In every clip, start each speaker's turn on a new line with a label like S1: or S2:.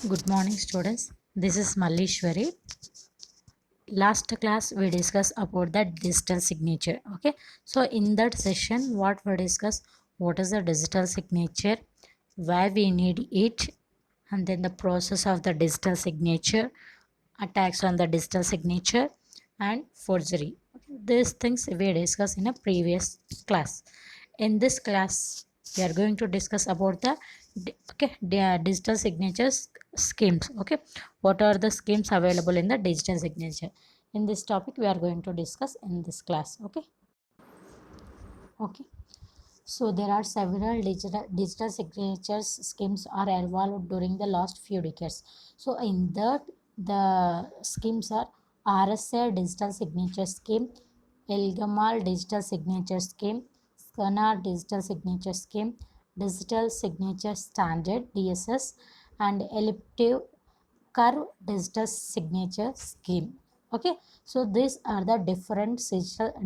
S1: Good morning, students. This is Mallishwari. Last class we discussed about the digital signature. Okay, so in that session, what we discussed, what is the digital signature, why we need it, and then the process of the digital signature, attacks on the digital signature, and forgery. Okay, these things we discussed in a previous class. In this class, we are going to discuss about the digital signatures schemes. Okay, what are the schemes available in the digital signature? In this topic, we are going to discuss in this class. Okay. So there are several digital signatures schemes are evolved during the last few decades. So in that the schemes are RSA digital signature scheme, Elgamal digital signature scheme, SCANA digital signature scheme, digital signature standard DSS, and elliptic curve digital signature scheme. Okay, so these are the different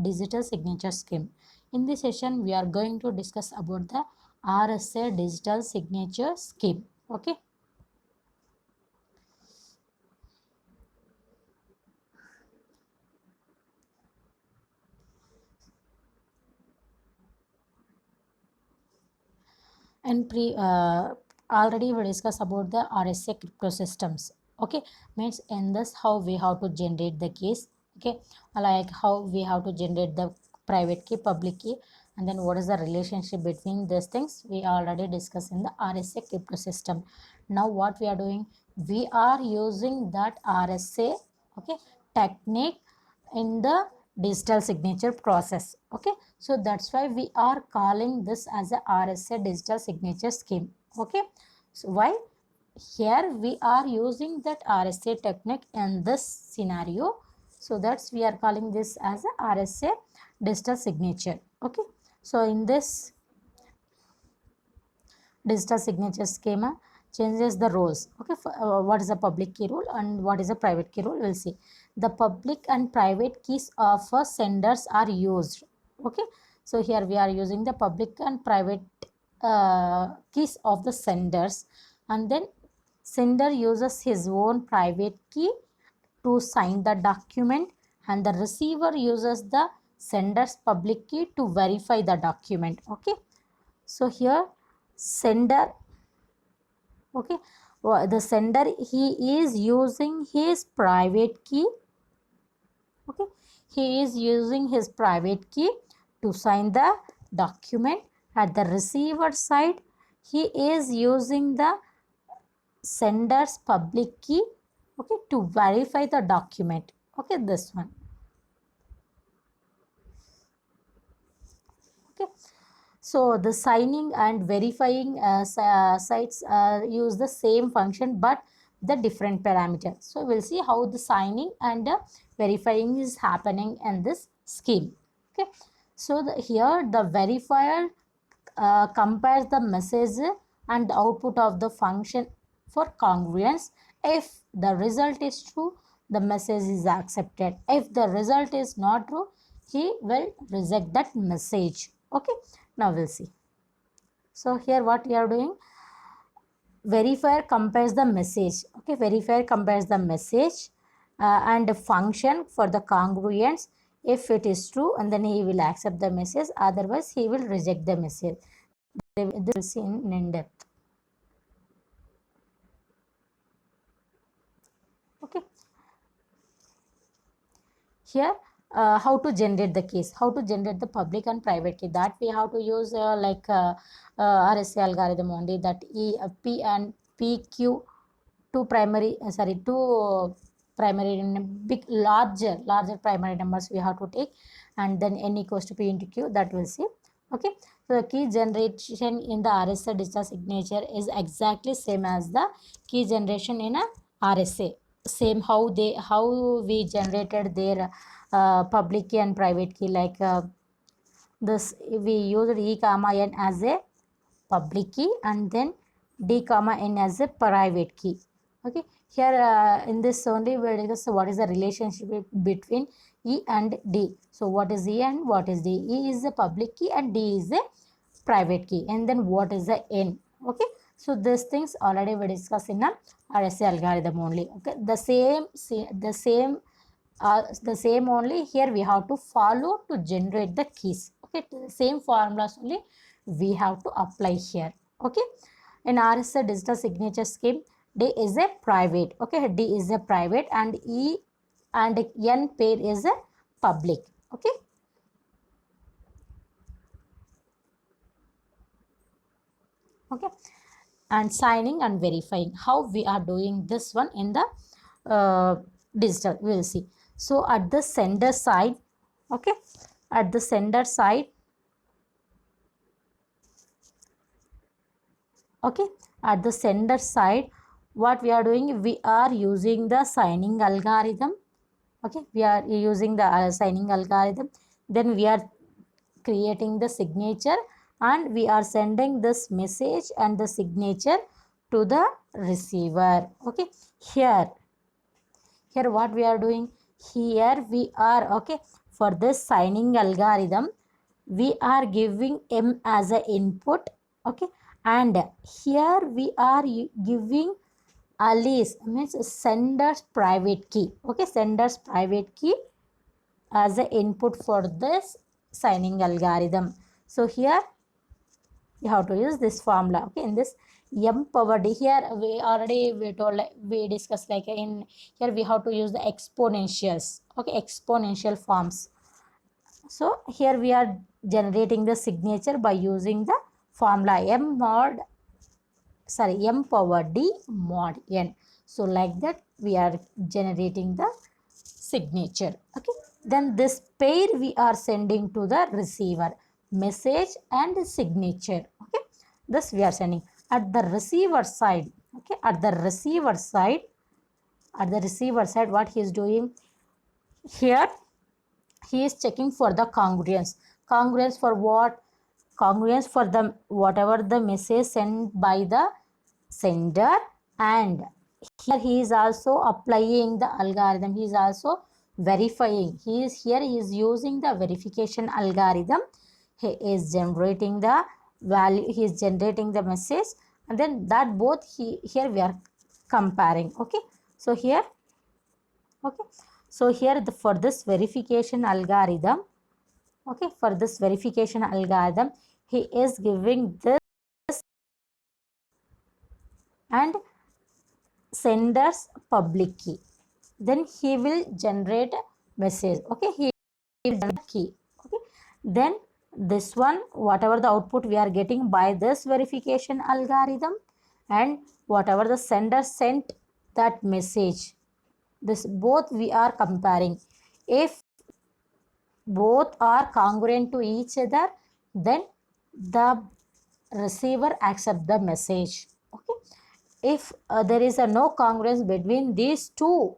S1: digital signature scheme. In this session we are going to discuss about the RSA digital signature scheme. Okay, and already we discussed about the RSA crypto systems. Okay, means in this how we have to generate the keys. Okay, like how we have to generate the private key, public key, and then what is the relationship between these things we already discussed in the RSA crypto system. Now what we are doing, we are using that RSA, okay, technique in the digital signature process. Okay, so that's why we are calling this as a RSA digital signature scheme. Okay, so why here we are using that RSA technique in this scenario, so that's we are calling this as a RSA digital signature. Okay, so in this digital signature schema changes the roles. Okay, what is a public key role and what is a private key role, we'll see. The public and private keys of senders are used. Okay, so here we are using the public and private keys of the senders, and then sender uses his own private key to sign the document, and the receiver uses the sender's public key to verify the document. Okay, so here sender, okay, the sender, he is using his private key. Okay, he is using his private key to sign the document. At the receiver side, he is using the sender's public key, okay, to verify the document. Okay, this one. Okay, so the signing and verifying sites use the same function but the different parameters. So we'll see how the signing and verifying is happening in this scheme. Okay, so here the verifier compares the message and the output of the function for congruence. If the result is true, the message is accepted. If the result is not true, he will reject that message. Okay, now we'll see. So here what we are doing, verifier compares the message. Okay, verifier compares the message and the function for the congruence. If it is true, and then he will accept the message, otherwise he will reject the message. This will see in depth. Okay, here how to generate the keys, how to generate the public and private key, that we have to use RSA algorithm only, that P and PQ, two primary two primary big larger primary numbers we have to take, and then n equals to P into Q, that will see. Okay, so the key generation in the RSA digital signature is exactly same as the key generation in a RSA. Same how we generated their public key and private key, like this we used E comma N as a public key and then D comma N as a private key. Okay, here in this only we will discuss what is the relationship between E and D. So what is E and what is D? E is the public key and D is the private key, and then what is the N? Okay, So these things already we discussed in a RSA algorithm only. Okay, the same only here we have to follow to generate the keys. Okay, the same formulas only we have to apply here. Okay, in RSA digital signature scheme, D is a private. Okay, D is a private and E and N pair is a public. Okay. Okay, and signing and verifying, how we are doing this one in the digital, we will see. So at the sender side, okay, at the sender side, okay, at the sender side, what we are doing, we are using the signing algorithm. Okay, we are using the signing algorithm, then we are creating the signature and we are sending this message and the signature to the receiver. Okay, here what we are doing, here we are, okay, for this signing algorithm we are giving m as a input. Okay, and here we are giving Alice means sender's private key. Okay, sender's private key as an input for this signing algorithm. So here you have to use this formula. Okay, in this m power d, here we told, like, we discussed, like in here we have to use the exponentials. Okay, exponential forms. So here we are generating the signature by using the formula m power d mod n. So like that we are generating the signature. Okay, then this pair we are sending to the receiver, message and signature. Okay, this we are sending at the receiver side. Okay, at the receiver side, what he is doing here, he is checking for the congruence for what, congruence for the whatever the message sent by the sender, and here he is also applying the algorithm, he is also verifying, he is using the verification algorithm. He is generating the value, he is generating the message, and then that both here we are comparing. Okay, so here, okay, so here for this verification algorithm, okay, for this verification algorithm he is giving this and sender's public key, then he will generate a message. Okay, he will generate key. Okay, then this one, whatever the output we are getting by this verification algorithm, and whatever the sender sent that message, this both we are comparing. If both are congruent to each other, then the receiver accept the message. Okay, if there is a no congruence between these two,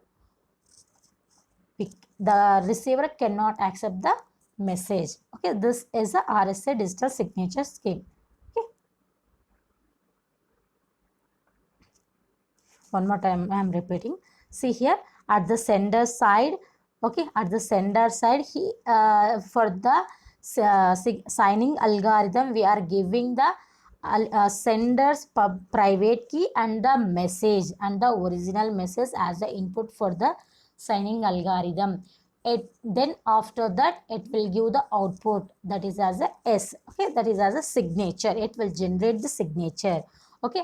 S1: the receiver cannot accept the message. Okay, this is a RSA digital signature scheme. Okay, one more time I am repeating. See here at the sender side, okay, at the sender side, he for the signing algorithm we are giving the sender's private key and the message and the original message as the input for the signing algorithm. It then after that it will give the output, that is as a S. Okay, that is as a signature, it will generate the signature. Okay,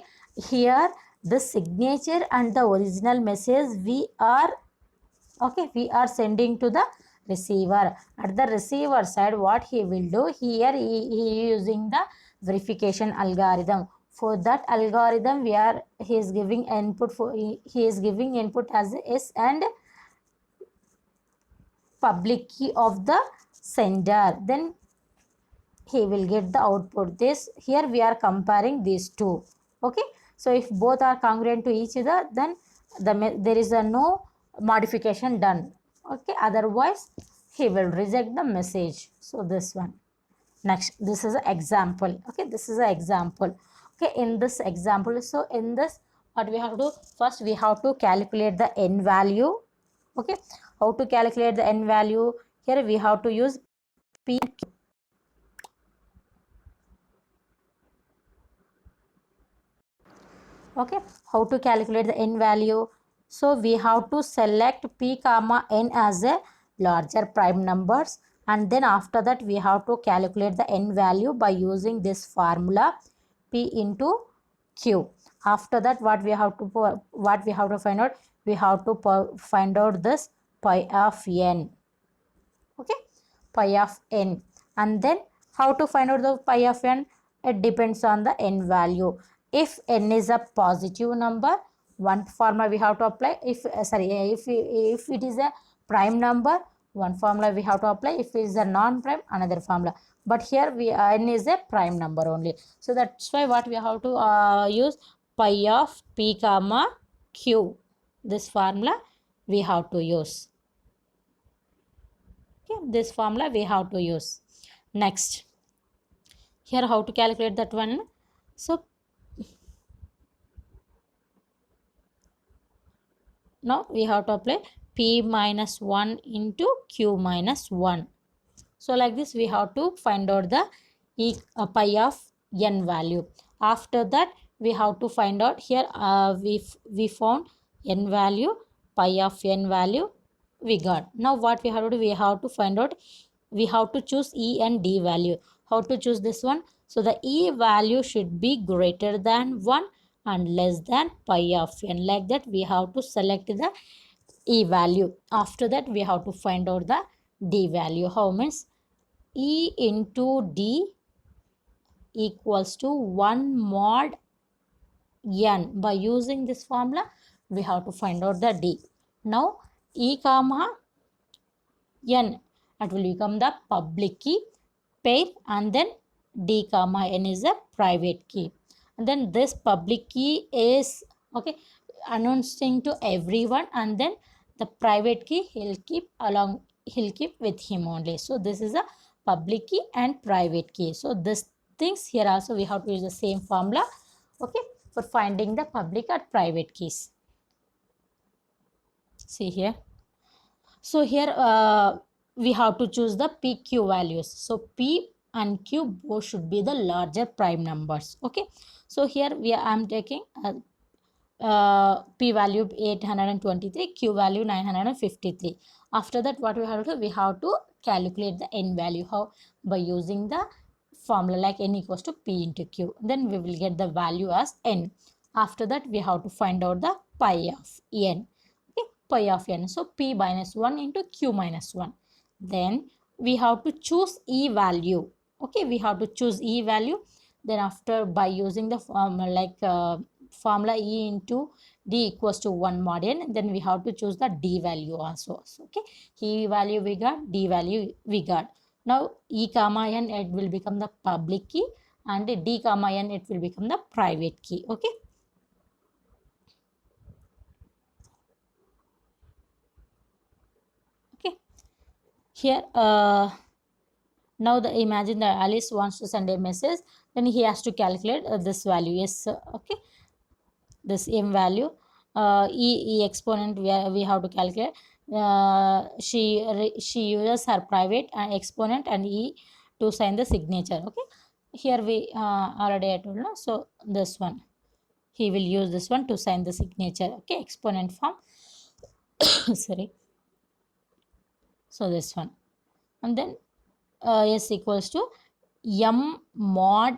S1: here the signature and the original message we are, okay, we are sending to the receiver. At the receiver side what he will do, here he using the verification algorithm. For that algorithm we are, he is giving input for, he is giving input as S and public key of the sender, then he will get the output. This here we are comparing these two. Okay, so if both are congruent to each other, then there is a no modification done. Okay, otherwise he will reject the message. So this one, next, this is an example. Okay, this is an example. Okay, in this example, so in this what we have to do, first we have to calculate the n value. Okay, how to calculate the n value, here we have to use p. Okay, how to calculate the n value? So we have to select p comma n as a larger prime numbers, and then after that we have to calculate the n value by using this formula p into q. After that what we have to find out? We have to find out this pi of n. Okay, pi of n. And then how to find out the pi of n? It depends on the n value. If n is a positive number, one formula we have to apply. If it is a prime number, one formula we have to apply. If it is a non-prime, another formula. But here n is a prime number only, so that's why what we have to use pi of p comma q. This formula we have to use. Okay, this formula we have to use. Next, here how to calculate that one? So now we have to apply p minus 1 into q minus 1. So like this we have to find out the pi of n value. After that we have to find out here, we found n value, pi of n value we got. Now what we have to do? We have to find out, we have to choose e and d value. How to choose this one? So the e value should be greater than 1 and less than pi of n. Like that we have to select the e value. After that we have to find out the d value. How means e into d equals to 1 mod n. By using this formula we have to find out the d. Now e comma n, it will become the public key pair, and then d comma n is a private key. And then this public key is okay announcing to everyone, and then the private key he'll keep with him only. So this is a public key and private key. So this things here also we have to use the same formula, okay, for finding the public or private keys. See here. So here we have to choose the PQ values. So P and Q both should be the larger prime numbers. Okay. So here I am taking P value 823, Q value 953. After that what we have to do? We have to calculate the n value. How? By using the formula like n equals to P into Q. Then we will get the value as n. After that we have to find out the pi of n. Pi of n. So p minus 1 into q minus 1. Then we have to choose e value. Okay, we have to choose e value. Then after, by using the formula e into d equals to 1 mod n, then we have to choose the d value also. Okay, e value we got, d value we got. Now e comma n, it will become the public key, and d comma n, it will become the private key. Okay. Here now imagine that Alice wants to send a message, then he has to calculate this value. Yes, okay, this m value, e exponent we have to calculate. She uses her private exponent and e to sign the signature. Okay, here we already I told, no? So this one he will use this one to sign the signature. Okay, exponent form. Sorry. So this one, and then s equals to m mod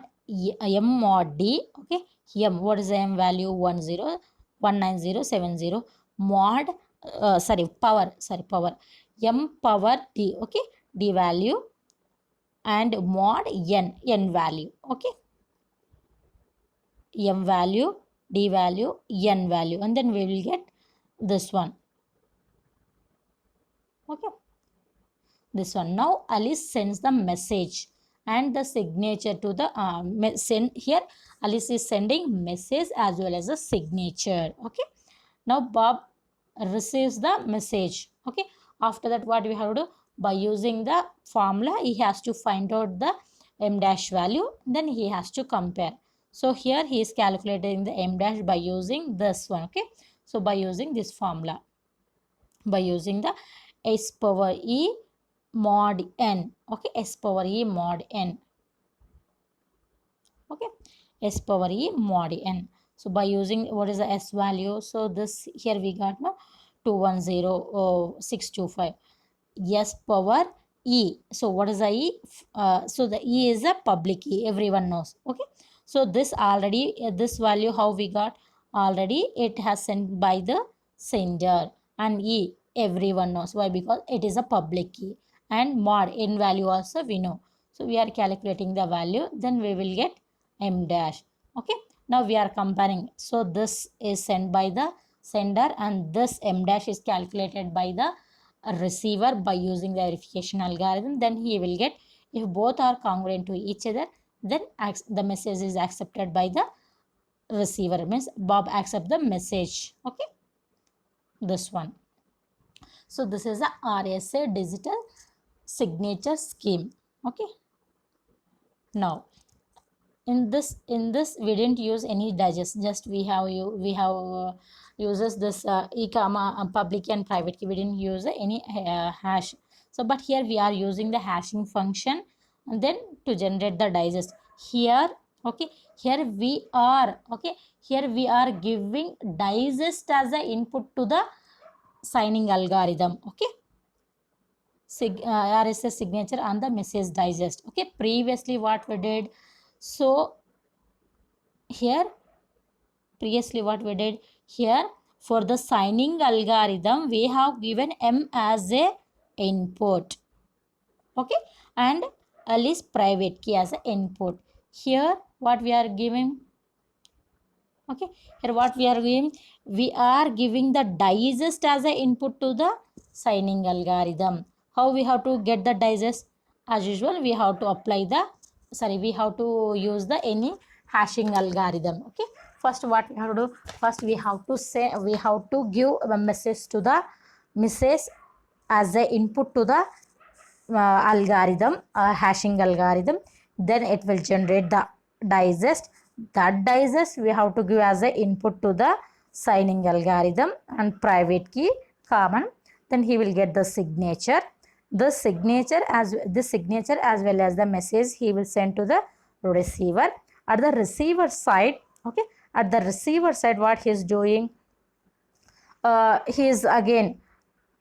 S1: d. Okay, m, what is the m value? 19070 mod power m power d. Okay, d value and mod n value. Okay, m value, d value, n value, and then we will get this one. Okay, this one. Now Alice sends the message and the signature to the send. Here Alice is sending message as well as a signature. Okay, now Bob receives the message. Okay, after that what we have to do? By using the formula, he has to find out the m dash value, then he has to compare. So here he is calculating the m dash by using this one. Okay, so by using this formula, by using the s power e mod n. Okay, s power e mod n. Okay, s power e mod n. So by using what is the S value, so this here we got no 210625 S power E. So what is the E? So the E is a public key, everyone knows. Okay, so this already this value how we got, already it has sent by the sender, and E everyone knows. Why? Because it is a public key. And mod in value also we know. So we are calculating the value, then we will get M dash. Okay, now we are comparing. So this is sent by the sender and this M dash is calculated by the receiver by using the verification algorithm. Then he will get, if both are congruent to each other, then the message is accepted by the receiver, means Bob accept the message. Okay, this one. So this is a RSA digital signature scheme. Okay, now in this we didn't use any digest, just we have uses this e-comma public and private key. We didn't use any hash. So but here we are using the hashing function and then to generate the digest here. Okay, here we are, okay, here we are giving digest as a input to the signing algorithm. Okay, RSS signature on the message digest. Okay, previously what we did, so here previously what we did here, for the signing algorithm we have given M as a input. Okay, and L is private key as a input. Here what we are giving, okay, here what we are giving, we are giving the digest as a input to the signing algorithm. How we have to get the digest? As usual we have to apply the, sorry, we have to use the any hashing algorithm. Okay, first what we have to do, first we have to say, we have to give a message to the message as a input to the algorithm, hashing algorithm. Then it will generate the digest. That digest we have to give as a input to the signing algorithm and private key common. Then he will get the signature. The signature as well as the message he will send to the receiver. At the receiver side, okay, at the receiver side what he is doing, he is again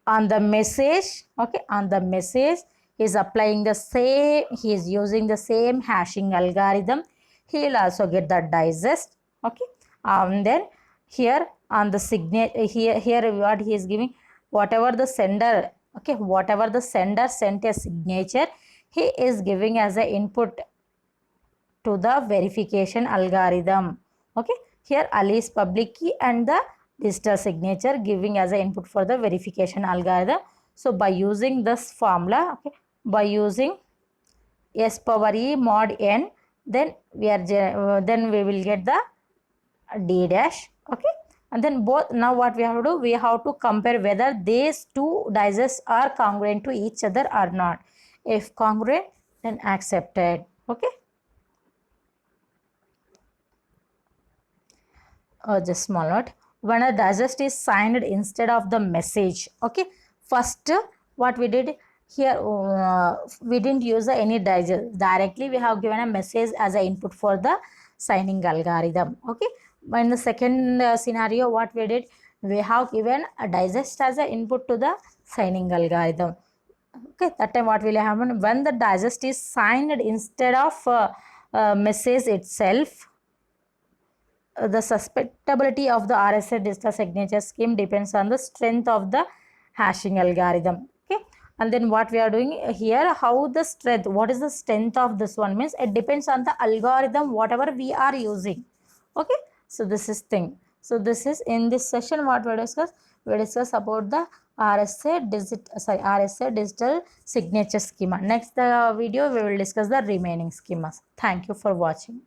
S1: on the message. Okay, on the message he is applying the same, he is using the same hashing algorithm. He will also get the digest. Okay, then here on the signature, here what he is giving, whatever the sender, okay, whatever the sender sent a signature, he is giving as a input to the verification algorithm. Okay, here Ali is public key and the digital signature giving as an input for the verification algorithm. So by using this formula, okay, by using S power E mod n, then we are then we will get the D dash. Okay, and then both, now what we have to do, we have to compare whether these two digests are congruent to each other or not. If congruent, then accepted. Okay, just small note, when a digest is signed instead of the message. Okay, first what we did here, we didn't use any digest, directly we have given a message as an input for the signing algorithm. Okay, in the second scenario what we did, we have given a digest as an input to the signing algorithm. Okay, that time what will happen, when the digest is signed instead of message itself, the susceptibility of the RSA digital signature scheme depends on the strength of the hashing algorithm. Okay, and then what we are doing here, how the strength, what is the strength of this one, means it depends on the algorithm whatever we are using. Okay, so this is thing. So this is, in this session what we discuss about the RSA digital signature schema. Next the video we will discuss the remaining schemas. Thank you for watching.